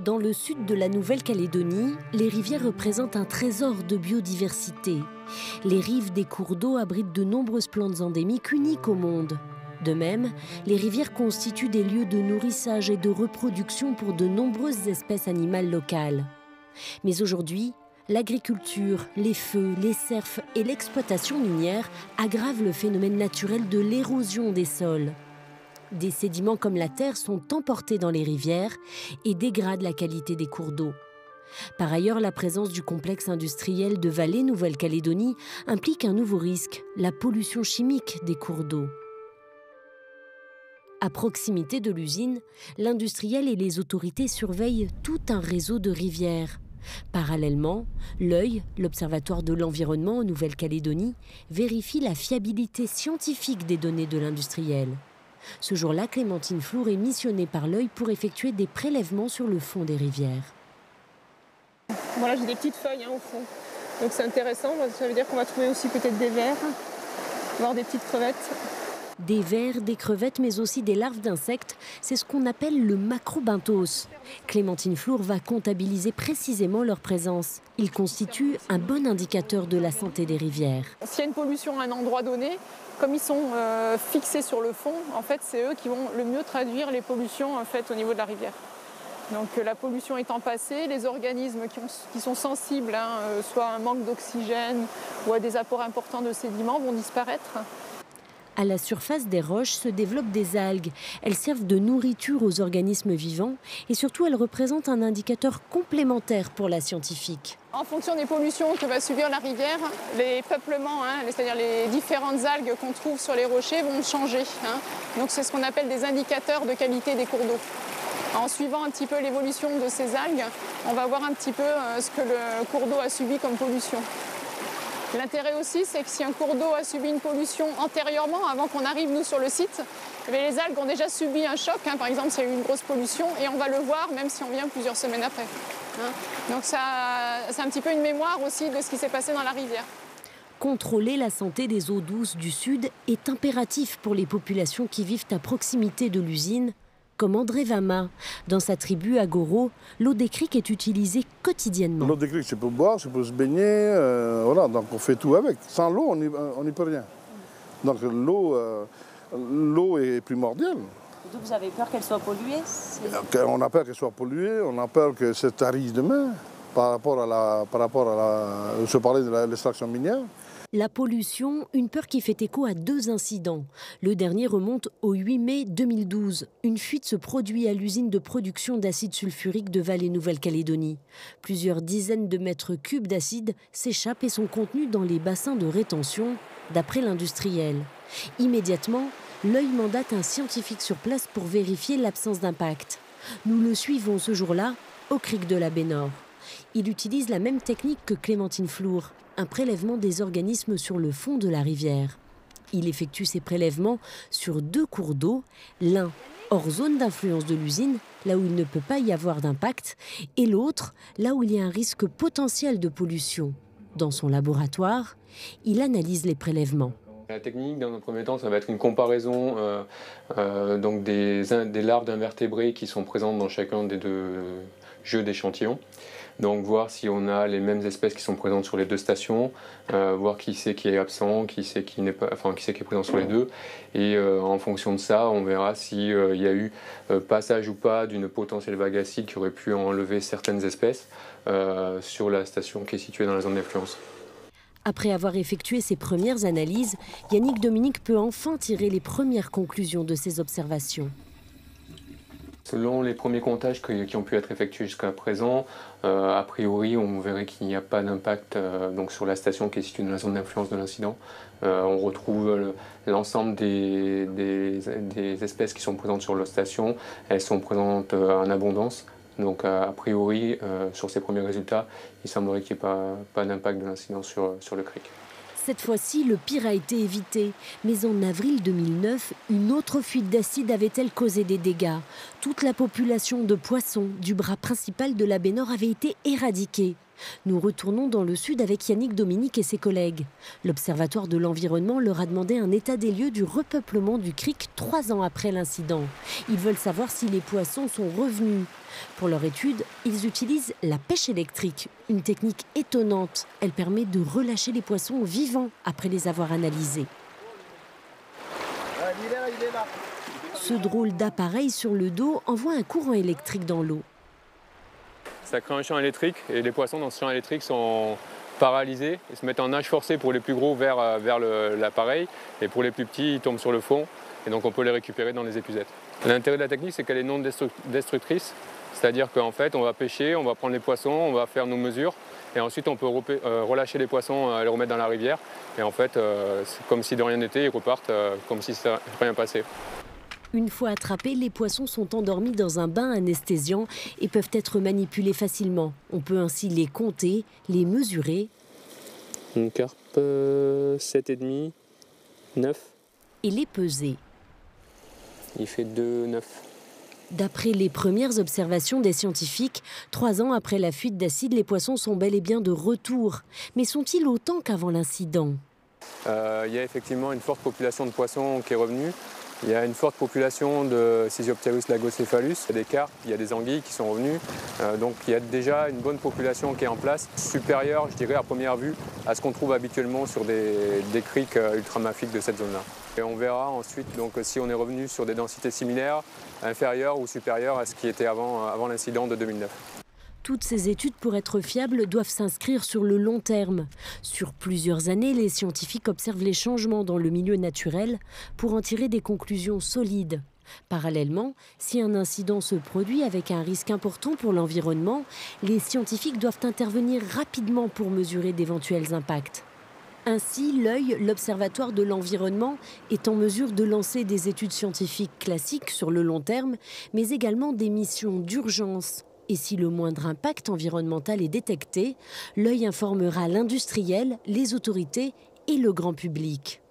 Dans le sud de la Nouvelle-Calédonie, les rivières représentent un trésor de biodiversité. Les rives des cours d'eau abritent de nombreuses plantes endémiques uniques au monde. De même, les rivières constituent des lieux de nourrissage et de reproduction pour de nombreuses espèces animales locales. Mais aujourd'hui, l'agriculture, les feux, les cerfs et l'exploitation minière aggravent le phénomène naturel de l'érosion des sols. Des sédiments comme la terre sont emportés dans les rivières et dégradent la qualité des cours d'eau. Par ailleurs, la présence du complexe industriel de Vallée Nouvelle-Calédonie implique un nouveau risque, la pollution chimique des cours d'eau. À proximité de l'usine, l'industriel et les autorités surveillent tout un réseau de rivières. Parallèlement, l'œil, l'Observatoire de l'environnement en Nouvelle-Calédonie, vérifie la fiabilité scientifique des données de l'industriel. Ce jour-là, Clémentine Flour est missionnée par l'œil pour effectuer des prélèvements sur le fond des rivières. Voilà, j'ai des petites feuilles au fond. Donc c'est intéressant, ça veut dire qu'on va trouver aussi peut-être des vers, voire des petites crevettes. Des vers, des crevettes, mais aussi des larves d'insectes, c'est ce qu'on appelle le macrobinthos. Clémentine Flour va comptabiliser précisément leur présence. Ils constituent un bon indicateur de la santé des rivières. S'il y a une pollution à un endroit donné, comme ils sont fixés sur le fond, en fait, c'est eux qui vont le mieux traduire les pollutions en fait, au niveau de la rivière. Donc la pollution étant passée, les organismes qui sont sensibles, soit à un manque d'oxygène ou à des apports importants de sédiments, vont disparaître. À la surface des roches se développent des algues. Elles servent de nourriture aux organismes vivants et surtout elles représentent un indicateur complémentaire pour la scientifique. En fonction des pollutions que va subir la rivière, les peuplements, c'est-à-dire les différentes algues qu'on trouve sur les rochers vont changer. Donc c'est ce qu'on appelle des indicateurs de qualité des cours d'eau. En suivant un petit peu l'évolution de ces algues, on va voir un petit peu ce que le cours d'eau a subi comme pollution. L'intérêt aussi, c'est que si un cours d'eau a subi une pollution antérieurement, avant qu'on arrive nous sur le site, les algues ont déjà subi un choc, par exemple s'il y a eu une grosse pollution, et on va le voir même si on vient plusieurs semaines après. Donc c'est un petit peu une mémoire aussi de ce qui s'est passé dans la rivière. Contrôler la santé des eaux douces du Sud est impératif pour les populations qui vivent à proximité de l'usine, comme André Vama. Dans sa tribu à Goro, l'eau des criques est utilisée quotidiennement. L'eau des criques, c'est pour boire, c'est pour se baigner, voilà, donc on fait tout avec. Sans l'eau, on n'y peut rien. Donc l'eau est primordiale. Donc vous avez peur qu'elle soit polluée? On a peur qu'elle soit polluée, on a peur que ça tarisse demain par rapport à je parlais de l'extraction minière. La pollution, une peur qui fait écho à 2 incidents. Le dernier remonte au 8 mai 2012. Une fuite se produit à l'usine de production d'acide sulfurique de Vallée Nouvelle-Calédonie. Plusieurs dizaines de mètres cubes d'acide s'échappent et sont contenus dans les bassins de rétention, d'après l'industriel. Immédiatement, l'œil mandate un scientifique sur place pour vérifier l'absence d'impact. Nous le suivons ce jour-là au crique de la baie Nord. Il utilise la même technique que Clémentine Flour, un prélèvement des organismes sur le fond de la rivière. Il effectue ces prélèvements sur 2 cours d'eau, l'un hors zone d'influence de l'usine, là où il ne peut pas y avoir d'impact, et l'autre là où il y a un risque potentiel de pollution. Dans son laboratoire, il analyse les prélèvements. La technique, dans un premier temps, ça va être une comparaison donc des larves d'invertébrés qui sont présentes dans chacun des 2 jeux d'échantillons. Donc voir si on a les mêmes espèces qui sont présentes sur les 2 stations, voir qui c'est qui est absent, qui c'est qui n'est pas, qui c'est qui est présent sur les 2. Et en fonction de ça, on verra s'il y a eu passage ou pas d'une potentielle vague acide qui aurait pu enlever certaines espèces sur la station qui est située dans la zone d'influence. Après avoir effectué ses premières analyses, Yannick Dominique peut enfin tirer les premières conclusions de ses observations. Selon les premiers comptages qui ont pu être effectués jusqu'à présent, a priori, on verrait qu'il n'y a pas d'impact donc sur la station qui est située dans la zone d'influence de l'incident. On retrouve l'ensemble des espèces qui sont présentes sur la station. Elles sont présentes en abondance. Donc a priori, sur ces premiers résultats, il semblerait qu'il n'y ait pas d'impact de l'incident sur le cric. Cette fois-ci, le pire a été évité. Mais en avril 2009, une autre fuite d'acide avait-elle causé des dégâts? Toute la population de poissons du bras principal de la baie Nord avait été éradiquée. Nous retournons dans le sud avec Yannick Dominique et ses collègues. L'Observatoire de l'environnement leur a demandé un état des lieux du repeuplement du Cric 3 ans après l'incident. Ils veulent savoir si les poissons sont revenus. Pour leur étude, ils utilisent la pêche électrique, une technique étonnante. Elle permet de relâcher les poissons vivants après les avoir analysés. Ce drôle d'appareil sur le dos envoie un courant électrique dans l'eau. Ça crée un champ électrique et les poissons dans ce champ électrique sont paralysés et se mettent en nage forcée pour les plus gros vers l'appareil et pour les plus petits ils tombent sur le fond et donc on peut les récupérer dans les épuisettes. L'intérêt de la technique c'est qu'elle est non destructrice, c'est-à-dire qu'en fait on va pêcher, on va prendre les poissons, on va faire nos mesures et ensuite on peut relâcher les poissons, les remettre dans la rivière et en fait c'est comme si de rien n'était, ils repartent comme si ça n'était rien passé. Une fois attrapés, les poissons sont endormis dans un bain anesthésiant et peuvent être manipulés facilement. On peut ainsi les compter, les mesurer. Une carpe 7,5, 9. Et les peser. Il fait 2,9. D'après les premières observations des scientifiques, 3 ans après la fuite d'acide, les poissons sont bel et bien de retour. Mais sont-ils autant qu'avant l'incident ? Il y a effectivement une forte population de poissons qui est revenue. Il y a une forte population de Sisiopterus lagocéphalus, il y a des carpes, il y a des anguilles qui sont revenues. Donc il y a déjà une bonne population qui est en place, supérieure, je dirais, à première vue, à ce qu'on trouve habituellement sur des criques ultramafiques de cette zone-là. Et on verra ensuite donc, si on est revenu sur des densités similaires, inférieures ou supérieures à ce qui était avant l'incident de 2009. Toutes ces études, pour être fiables, doivent s'inscrire sur le long terme. Sur plusieurs années, les scientifiques observent les changements dans le milieu naturel pour en tirer des conclusions solides. Parallèlement, si un incident se produit avec un risque important pour l'environnement, les scientifiques doivent intervenir rapidement pour mesurer d'éventuels impacts. Ainsi, l'œil, l'Observatoire de l'environnement, est en mesure de lancer des études scientifiques classiques sur le long terme, mais également des missions d'urgence. Et si le moindre impact environnemental est détecté, l'œil informera l'industriel, les autorités et le grand public.